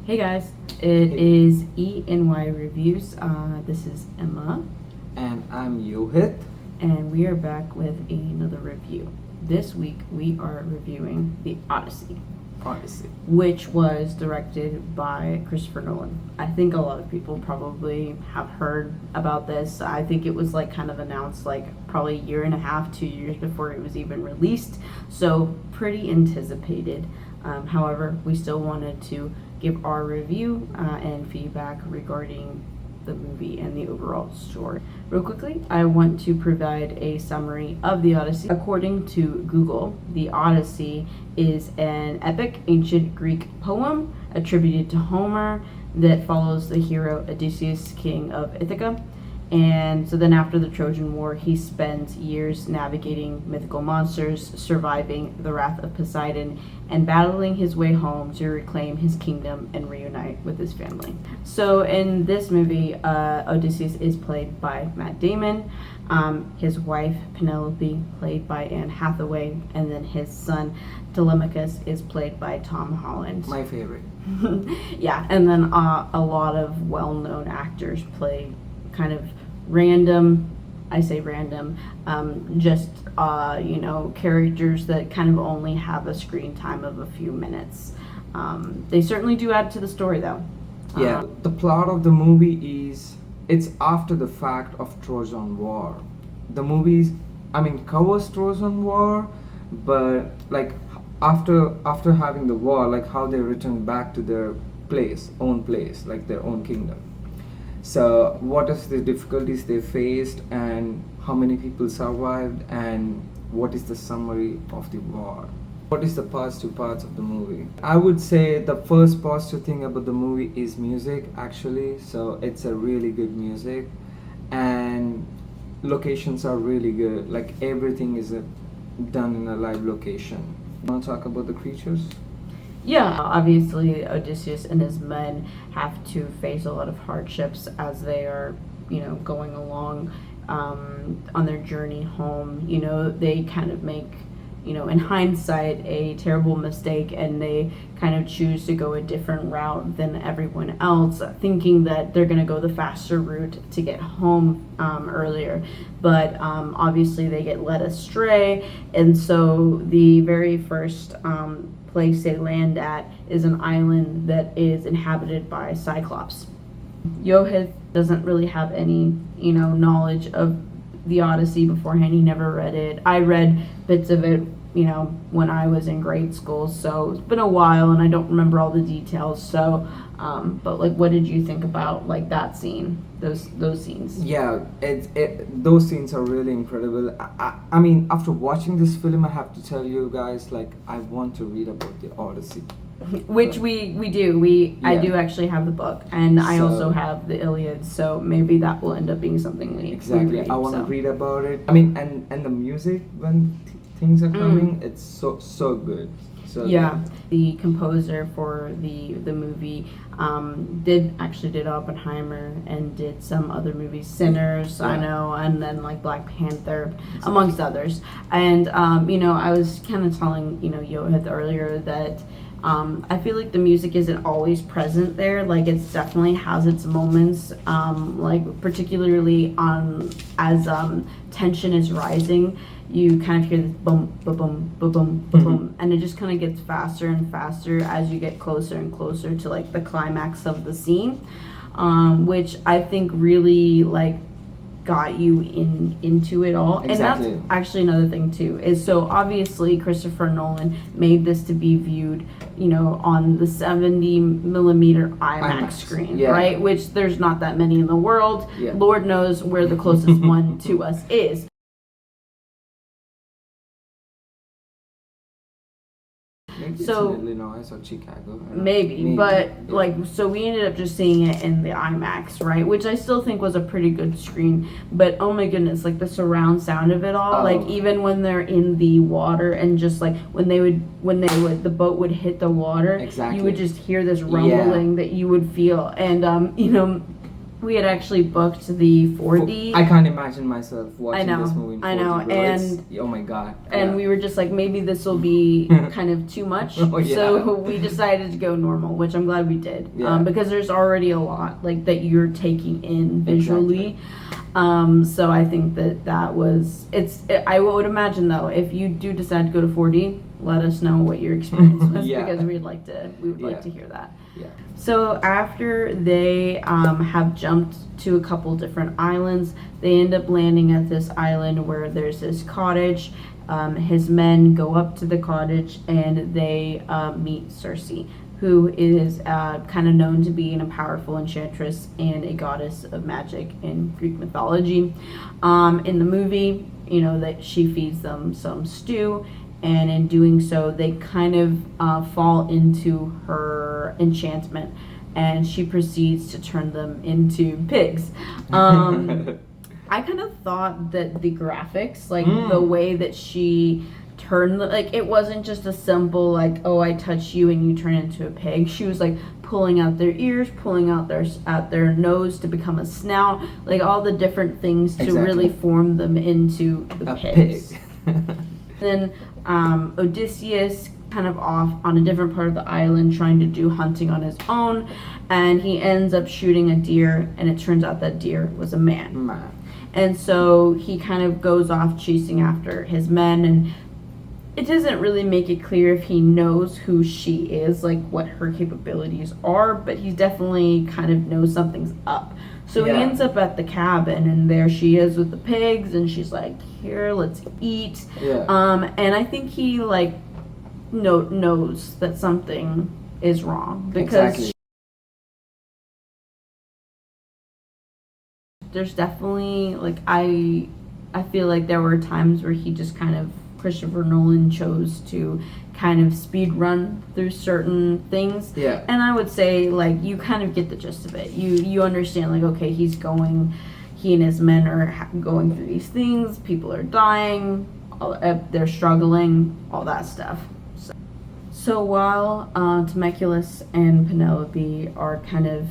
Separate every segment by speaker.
Speaker 1: Hey guys, it is E and Y Reviews. This is Emma,
Speaker 2: And I'm Yohit.
Speaker 1: and we are back with another review. This week we are reviewing the Odyssey,
Speaker 2: Odyssey.
Speaker 1: which was directed by Christopher Nolan. I think a lot of people probably have heard about this. I think it was like kind of announced like probably a year and a half, 2 years before it was even released. So pretty anticipated. However, we still wanted to give our review and feedback regarding the movie and the overall story. Real quickly, I want to provide a summary of the Odyssey. According to Google, the Odyssey is an epic ancient Greek poem attributed to Homer that follows the hero Odysseus, king of Ithaca. And so then after the Trojan War, he spends years navigating mythical monsters, surviving the wrath of Poseidon, and battling his way home to reclaim his kingdom and reunite with his family. So in this movie, Odysseus is played by Matt Damon, his wife Penelope played by Anne Hathaway, and then his son Telemachus is played by Tom Holland.
Speaker 2: My favorite.
Speaker 1: Yeah, and then a lot of well-known actors play kind of random, I say random, just characters that kind of only have a screen time of a few minutes. They certainly do add to the story though.
Speaker 2: Yeah, the plot of the movie is it's after the fact of Trojan War. The movie, covers Trojan War, but like after having the war, like how they return back to their own place, like their own kingdom. So what is the difficulties they faced and how many people survived and what is the summary of the war? What is the positive parts of the movie? I would say the first positive thing about the movie is music actually. So it's a really good music and locations are really good. Like everything is done in a live location. Want to talk about the creatures?
Speaker 1: Yeah, obviously Odysseus and his men have to face a lot of hardships as they are, going along on their journey home. They kind of make, in hindsight, a terrible mistake, and they kind of choose to go a different route than everyone else, thinking that they're going to go the faster route to get home earlier. But obviously they get led astray, and so the very first place they land at is an island that is inhabited by Cyclops. Yohith doesn't really have any, knowledge of the Odyssey beforehand. He never read it. I read bits of it, when I was in grade school, so it's been a while and I don't remember all the details. So, but like, what did you think about like that scene, those scenes?
Speaker 2: Yeah, those scenes are really incredible. I mean, after watching this film, I have to tell you guys, like, I want to read about the Odyssey.
Speaker 1: Which we do. I do actually have the book, and I also have the Iliad, so maybe that will end up being something we
Speaker 2: Exactly.
Speaker 1: read,
Speaker 2: I want to
Speaker 1: so.
Speaker 2: read about it. I mean, and the music when things are coming, it's so good. So
Speaker 1: Yeah,
Speaker 2: good.
Speaker 1: the composer for the movie did Oppenheimer and did some other movies, Sinners, I know, and then like Black Panther, amongst others. And I was kind of telling Yohith earlier that I feel like the music isn't always present there. Like it definitely has its moments, like particularly as tension is rising. You kind of hear this boom, boom, boom, boom, boom, boom, and it just kind of gets faster and faster as you get closer and closer to like the climax of the scene, which I think really like got you into it all.
Speaker 2: Exactly.
Speaker 1: And that's actually another thing too, is so obviously Christopher Nolan made this to be viewed on the 70 millimeter IMAX screen, right, which there's not that many in the world. Lord knows where the closest one to us is.
Speaker 2: Maybe
Speaker 1: So-
Speaker 2: it's in Illinois or Chicago. I don't know.
Speaker 1: Maybe, but like, so we ended up just seeing it in the IMAX, right? Which I still think was a pretty good screen. But oh my goodness, like the surround sound of it all, like even when they're in the water and just like when the boat would hit the water,
Speaker 2: Exactly.
Speaker 1: you would just hear this rumbling that you would feel, and we had actually booked the 4D.
Speaker 2: I can't imagine myself watching
Speaker 1: know,
Speaker 2: this movie in 4D.
Speaker 1: I know,
Speaker 2: bro.
Speaker 1: and-
Speaker 2: oh my god.
Speaker 1: And
Speaker 2: yeah.
Speaker 1: we were just like, maybe this will be kind of too much.
Speaker 2: Oh, yeah.
Speaker 1: So we decided to go normal, which I'm glad we did.
Speaker 2: Yeah.
Speaker 1: Because there's already a lot like that you're taking in visually.
Speaker 2: Exactly.
Speaker 1: So I think that was I would imagine though, if you do decide to go to 4D, let us know what your experience was
Speaker 2: Yeah.
Speaker 1: because we would like
Speaker 2: Yeah.
Speaker 1: to hear that.
Speaker 2: Yeah.
Speaker 1: So after they have jumped to a couple different islands, they end up landing at this island where there's this cottage. His men go up to the cottage and they meet Cersei, who is kind of known to be a powerful enchantress and a goddess of magic in Greek mythology. In the movie, that she feeds them some stew, and in doing so, they kind of fall into her enchantment, and she proceeds to turn them into pigs. I kind of thought that the graphics, like the way that she turned, like it wasn't just a simple like, oh, I touch you and you turn into a pig. She was like pulling out their ears, pulling out their nose to become a snout, like all the different things to really form them into the pigs.
Speaker 2: Pig.
Speaker 1: Then Odysseus kind of off on a different part of the island trying to do hunting on his own, and he ends up shooting a deer, and it turns out that deer was a man. And so he kind of goes off chasing after his men, and it doesn't really make it clear if he knows who she is, like what her capabilities are, but he definitely kind of knows something's up. So he ends up at the cabin, and there she is with the pigs, and she's like, here, let's eat. And I think he like knows that something is wrong, because there's definitely like I feel like there were times where he just kind of, Christopher Nolan chose to kind of speed run through certain things. And I would say like you kind of get the gist of it. You understand like, okay, he and his men are going through these things, people are dying, they're struggling, all that stuff. So while Temecula and Penelope are kind of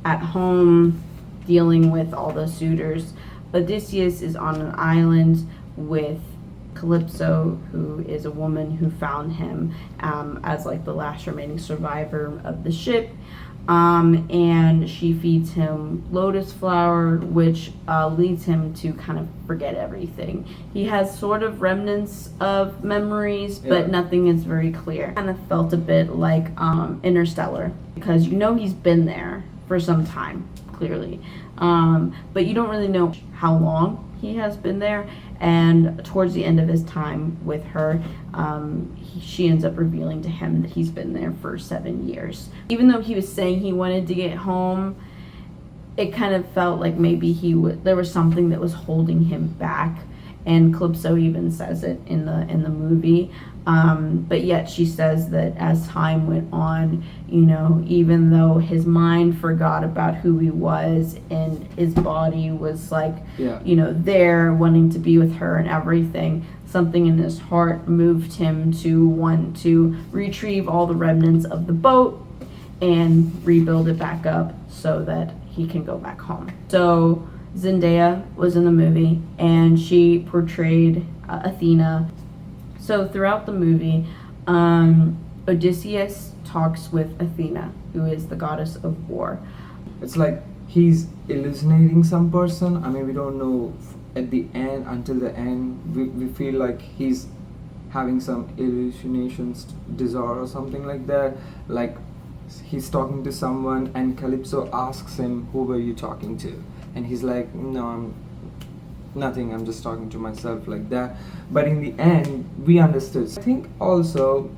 Speaker 1: at home dealing with all the suitors, Odysseus is on an island with Calypso, who is a woman who found him as like the last remaining survivor of the ship, and she feeds him lotus flower, which leads him to kind of forget everything. He has sort of remnants of memories, but nothing is very clear. Kind of felt a bit like Interstellar, because he's been there for some time, clearly, but you don't really know how long he has been there. And towards the end of his time with her, she ends up revealing to him that he's been there for 7 years. Even though he was saying he wanted to get home, it kind of felt like maybe there was something that was holding him back. And Calypso even says it in the movie. But yet she says that as time went on, even though his mind forgot about who he was and his body was like, there wanting to be with her and everything, something in his heart moved him to want to retrieve all the remnants of the boat and rebuild it back up so that he can go back home. So Zendaya was in the movie, and she portrayed Athena. So throughout the movie, Odysseus talks with Athena, who is the goddess of war.
Speaker 2: It's like he's hallucinating some person. I mean, we don't know at the end, until the end. We feel like he's having some hallucinations disorder or something like that. Like he's talking to someone, and Calypso asks him, who were you talking to? And he's like, no, I'm nothing, I'm just talking to myself, like that. But in the end, we understood. I think also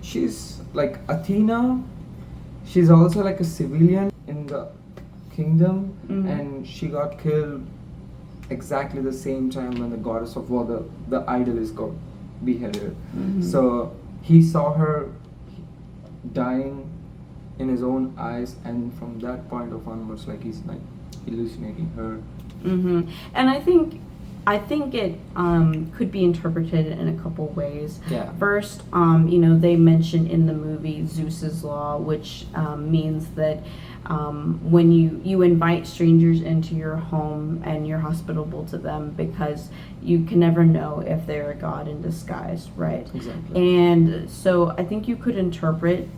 Speaker 2: she's like Athena, she's also like a civilian in the kingdom, and she got killed exactly the same time when the goddess of war, the idol, is got beheaded. So he saw her dying in his own eyes, and from that point of onwards, like he's like hallucinating her.
Speaker 1: And I think I think it could be interpreted in a couple ways.
Speaker 2: Yeah.
Speaker 1: First, they mention in the movie Zeus's law, which means that when you invite strangers into your home and you're hospitable to them, because you can never know if they're a god in disguise, right?
Speaker 2: Exactly.
Speaker 1: And so I think you could interpret,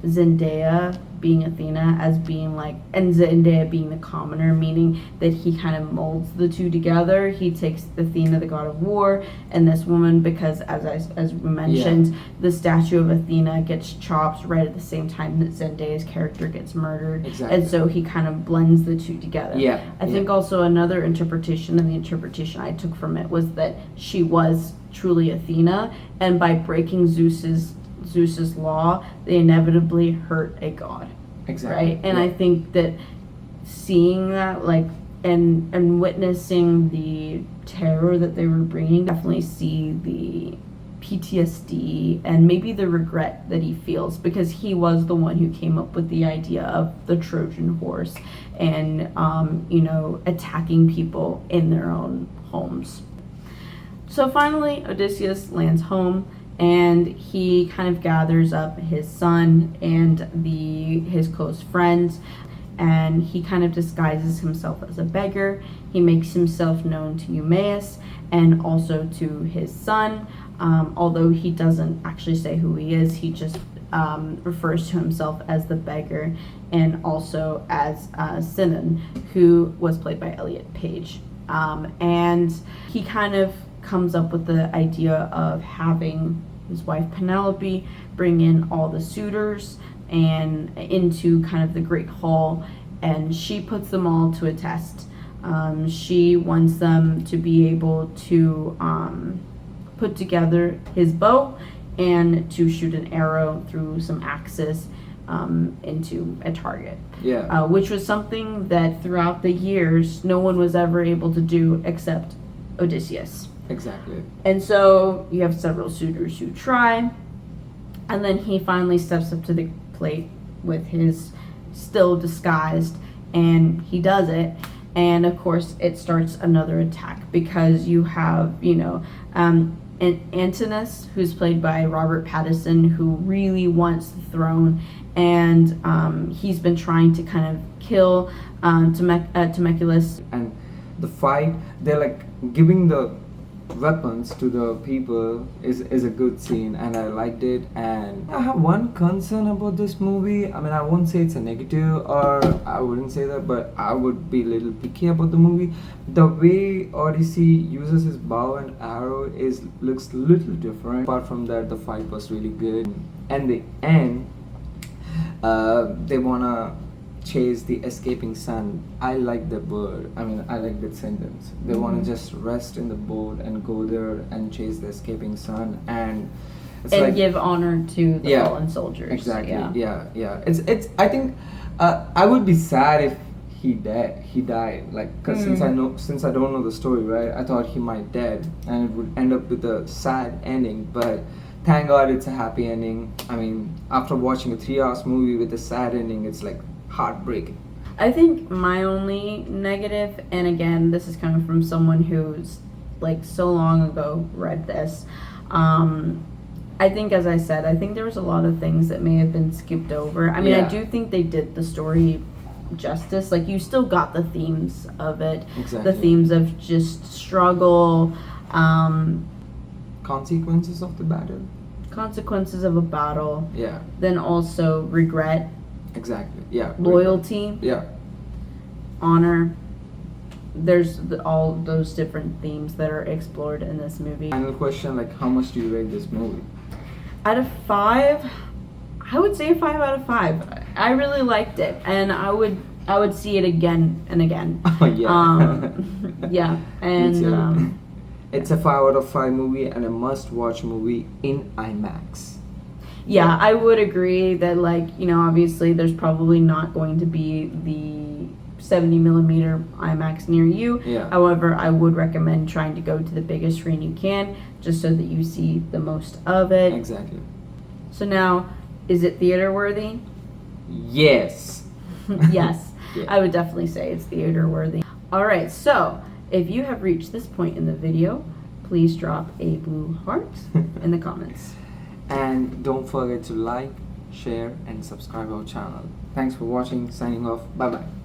Speaker 1: Zendaya being Athena as being like, and Zendaya being the commoner, meaning that he kind of molds the two together. He takes Athena, the god of war, and this woman, because as we mentioned, the statue of Athena gets chopped right at the same time that Zendaya's character gets murdered.
Speaker 2: Exactly.
Speaker 1: And so he kind of blends the two together.
Speaker 2: Yeah.
Speaker 1: I think also another interpretation, and the interpretation I took from it, was that she was truly Athena, and by breaking Zeus's law, they inevitably hurt a god.
Speaker 2: Exactly.
Speaker 1: Right? And I think that seeing that, like, and witnessing the terror that they were bringing, definitely see the PTSD and maybe the regret that he feels, because he was the one who came up with the idea of the Trojan horse and attacking people in their own homes. So finally, Odysseus lands home, and he kind of gathers up his son and his close friends, and he kind of disguises himself as a beggar. He makes himself known to Eumaeus and also to his son, although he doesn't actually say who he is. He just refers to himself as the beggar, and also as Sinon, who was played by Elliot Page. And he kind of comes up with the idea of having his wife Penelope bring in all the suitors and into kind of the great hall, and she puts them all to a test. She wants them to be able to put together his bow and to shoot an arrow through some axes into a target.
Speaker 2: Yeah.
Speaker 1: Which was something that throughout the years no one was ever able to do except Odysseus.
Speaker 2: Exactly.
Speaker 1: And so you have several suitors who try, and then he finally steps up to the plate with his still disguised, and he does it. And of course it starts another attack, because you have Antinous, who's played by Robert Pattinson, who really wants the throne, and he's been trying to kind of kill Temecula.
Speaker 2: And the fight, they're like giving the weapons to the people is a good scene, and I liked it. And I have one concern about this movie. I mean, I won't say it's a negative, or I wouldn't say that, but I would be a little picky about the movie. The way Odyssey uses his bow and arrow looks a little different. Apart from that, the fight was really good. And the end, they wanna chase the escaping sun. I like that word. I mean, I like that sentence. They want to just rest in the boat and go there and chase the escaping sun, and
Speaker 1: give honor to the fallen soldiers.
Speaker 2: Exactly. Yeah. It's. I think I would be sad if he died. Like, because since I don't know the story, right? I thought he might dead, and it would end up with a sad ending. But thank God it's a happy ending. I mean, after watching a 3 hours movie with a sad ending, it's like heartbreaking.
Speaker 1: I think my only negative, and again, this is coming from someone who's like so long ago read this, I think, as I said, I think there was a lot of things that may have been skipped over. I mean, I do think they did the story justice. Like, you still got the themes of it.
Speaker 2: Exactly.
Speaker 1: The themes of just struggle,
Speaker 2: consequences of the battle.
Speaker 1: Consequences of a battle.
Speaker 2: Yeah.
Speaker 1: Then also regret.
Speaker 2: Exactly. Yeah.
Speaker 1: Loyalty.
Speaker 2: Yeah.
Speaker 1: Honor. There's all those different themes that are explored in this movie.
Speaker 2: Final question, like, how much do you rate this movie?
Speaker 1: Out of 5, I would say 5 out of 5. I really liked it, and I would see it again and again.
Speaker 2: Oh yeah.
Speaker 1: Yeah, and
Speaker 2: it's a 5 out of 5 movie and a must-watch movie in IMAX.
Speaker 1: Yeah, I would agree that, like, obviously there's probably not going to be the 70mm IMAX near you.
Speaker 2: Yeah.
Speaker 1: However, I would recommend trying to go to the biggest screen you can, just so that you see the most of it.
Speaker 2: Exactly.
Speaker 1: So now, is it theater worthy?
Speaker 2: Yes.
Speaker 1: Yes.
Speaker 2: Yeah.
Speaker 1: I would definitely say it's theater worthy. All right, so If you have reached this point in the video, please drop a blue heart in the comments.
Speaker 2: And don't forget to like, share, and subscribe our channel. Thanks for watching. Signing off. Bye bye.